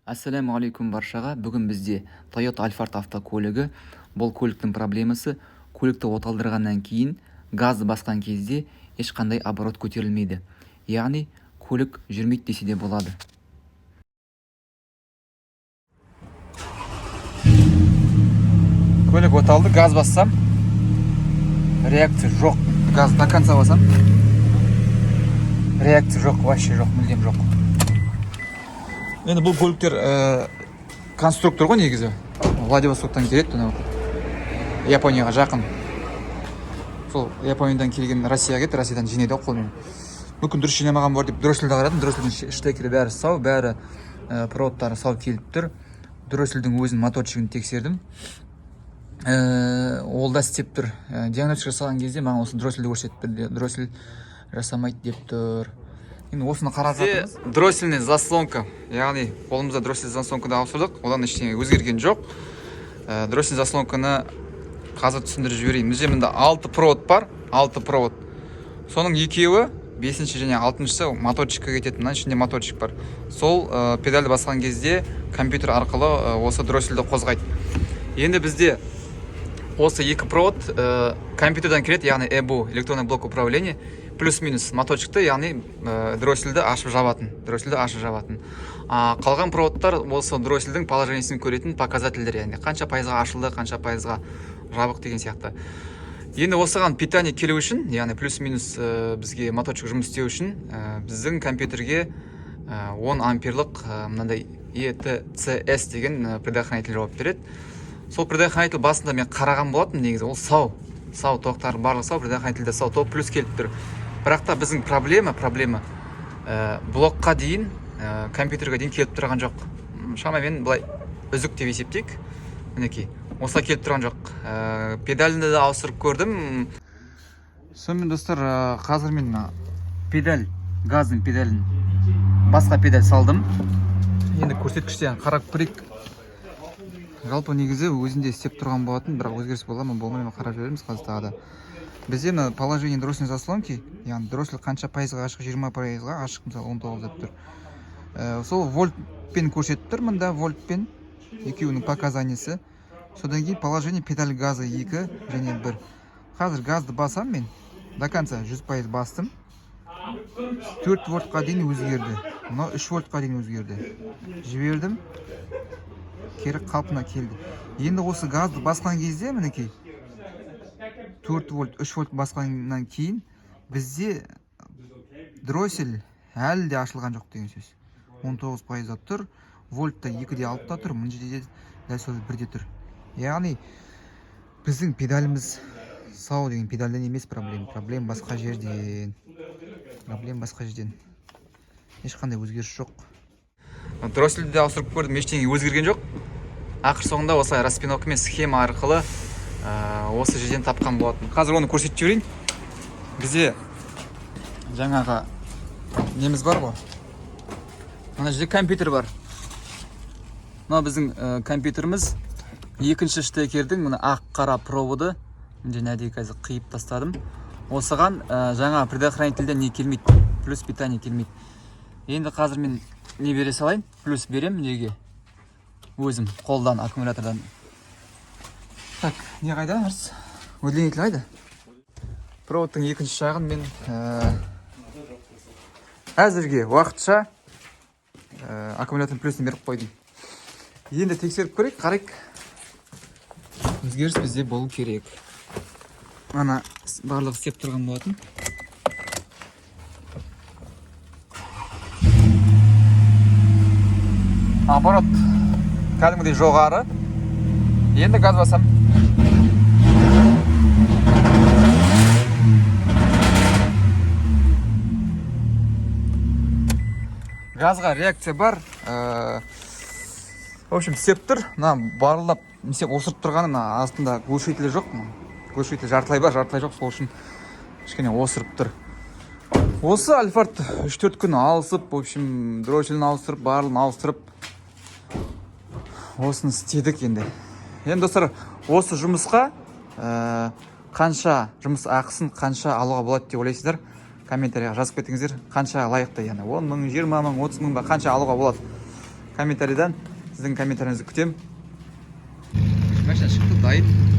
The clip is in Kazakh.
Ассаламу алейкум баршаға. Бүгін бізде Toyota Alphard автокөлігі. Бұл көліктің проблемасы көлікті оталдырғаннан кейін газды басқан кезде ешқандай оборот көтерілмейді. Яғни көлік жүрмейді десе де болады. Көлік оталды, газ бассам, реакция жоқ. Газ до конца басам, реакция жоқ, вообще жоқ, мүлдем жоқ. Енді бұл көліктер конструктор ғой негізі. Владивостоктан келеді, Японияға жақын. Сол Япониядан келген Россияға кетті, Россиядан жинайды қолмен. Мүмкін дұрыс жинамаған бар деп дросельді қарадым. Дроссельдің штекері бәрі сау, бәрі проводтары сау келіп тұр. Дроссельдің өзінің моторчигін тексердім. Ол да істеп тұр. Диагностика жасаған кезде маған осы дроссельді көрсетіп берді. Дроссель жасамайды деп тұр. Енді осыны қарап жатырмыз. Дроссельный заслонка, яғни қолымызда дроссельный заслонканы ауыстырдық, одан ештеңе өзгерген жоқ. Дроссельный заслонканы қазір түсіндіріп жіберейін. Бізде мында 6 провод бар, 6 провод. Соның екеуі 5-ші және 6-шысы моторчикке кетеді. Мына ішінде моторчик бар. Сол педальді басқан кезде компьютер арқылы осы дроссельді қозғайды. Енді бізде осы екі провод компьютерден келеді, яғни EBU, электронный блок управления, плюс-минус моторчикті, яғни дроссельді ашып жабатын. Қалған проводтар осы дроссельдің положениесін көретін показательдер, яғни қанша пайызға ашылды, қанша пайызға жабық деген сияқты. Енді осыған питание келу үшін, яғни плюс-минус бізге моторчик жұмыс істеу үшін, біздің компьютерге 10 амперлық мынандай ETCS деген предохранитель жауап береді. Сол предохранитель басында мен қараған болатын, негізі ол сау тоқтар барлық сау, предохранительде сау тоқ плюс келіп тұр. Бірақ та біздің проблема блокқа дейін, компьютерге дейін келіп тұрған жоқ. Шамамен былай үзік деп есептейік. Мінекей, осылай келіп тұрған жоқ. Педалінде де ауыстырып көрдім. Сонымен достар, қазір мен газдың педалін басқа педаль салдым. Енді көрсеткіштен қарап көрейік. Жалпы негізі өзінде істеп тұрған болатын, бірақ өзгеріс бола ма болмай ма қарап жібереміз қазір тағы да. Бізде мына положение дроссельный заслонки, яғни дроссель қанша пайызға ашық, 20 пайызға ашық, мысалы 19 деп тұр. Сол вольтпен көрсетіп тұр, мында вольтпен екеуінің показаниясы. Содан кейін положение педаль газы 2 және 1. Қазір газды басам мен, до конца 100% бастым. 4 вольтқа дейін өзгерді. Мына 3 вольтқа дейін өзгерді. Жібердім. Кері қалпына келді. Енді осы газды басқан кезде, мінекей, 4 вольт, 3 вольт басқаннан кейін бізде дроссель әлі де ашылған жоқ деген сөз. 19%-да тұр, вольтта 2-де 6-да тұр, мына жерде дәл сол 1-де тұр. Яғни біздің педаліміз сау деген педальден емес проблема басқа жерден. Ешқандай өзгеріс жоқ. Дроссельді де ауыстырып көрдім, ештеңе өзгерген жоқ. Ақыр соңында осылай распиновка мен схема арқылы осы жерден тапқан болатын. Қазір оны көрсетіп жіберейін. Бізде жаңағы неміз бар ғой. Мына жерде компьютер бар. Мына біздің компьютеріміз екінші штекердің мына ақ қара проводы. Мына әдейі қазір қиып тастадым. Осыған жаңа предохранительден не келмейді, плюс питание келмейді. Енді қазір мен не бере салайын, плюс берем неге? Өзім қолдан, аккумулятордан. Так, не қайда арс? Удлинитель қайда? Проводтың екінші жағын мен әзірге уақытша аккумуляторын плюсын беріп қойдым. Енді тексеріп көрейік, қарайық. Өзгеріс бізде болу керек. Ана барлығы істеп тұрған болатын. Оборот кәдімгідей жоғары. Енді газ басам. Газға реакция бар. В общем, істеп тұр. Барлап істеп осырып тұрғаны астында глушителі жоқ. Глушитель жартылай бар, жартылай жоқ. Сол үшін кішкене осырып тұр. Осы Alphard 3-4 күн алысып, в общем, дросселін ауыстырып, барлығын ауыстырып осыны істедік енді. Енді достар, осы жұмысқа қанша жұмыс ақысын қанша алуға болады деп ойлайсыздар? Комментарияға жазып кетіңіздер. Қанша лайықты, яғни 10 мың, 20 мың, 30 мың ба қанша алуға болады? комментарийдан сіздің комментарийіңізді күтемін. Машина шықты, дайын.